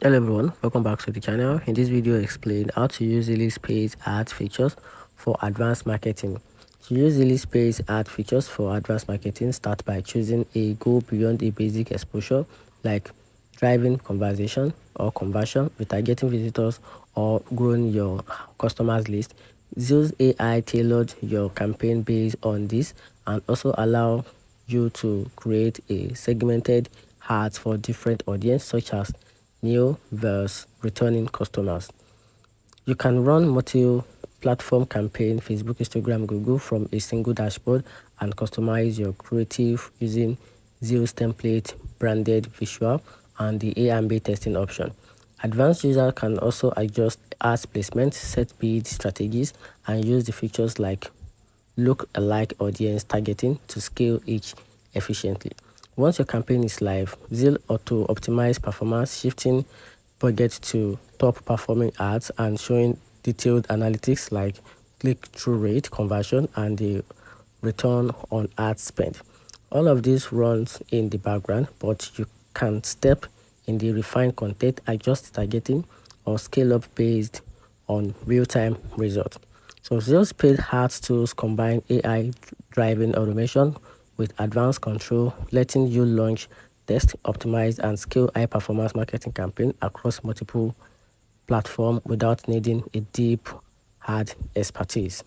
Hello everyone, welcome back to the channel. In this video, I explain how to use Zeely'S paid ad features for advanced marketing. To use Zeely'S paid ad features for advanced marketing, start by choosing a goal beyond a basic exposure like driving conversation or conversion, retargeting visitors, or growing your customers list. Zeely'S AI tailored your campaign based on this and also allow you to create a segmented ads for different audience such as new versus returning customers. You can run multi-platform campaign, Facebook, Instagram, Google from a single dashboard and customize your creative using Zeely'S template, branded visual, and the A/B testing option. Advanced users can also adjust ads placement, set bid strategies, and use the features like look-alike audience targeting to scale each efficiently. Once your campaign is live, Zeal auto optimize performance, shifting budget to top performing ads and showing detailed analytics like click-through rate, conversion, and the return on ad spend. All of this runs in the background, but you can step in the refined content, adjust targeting, or scale up based on real-time results. So Zeely'S paid ads tools combine AI-driven automation with advanced control, letting you launch, test, optimize, and scale high-performance marketing campaign across multiple platforms without needing a deep ad expertise.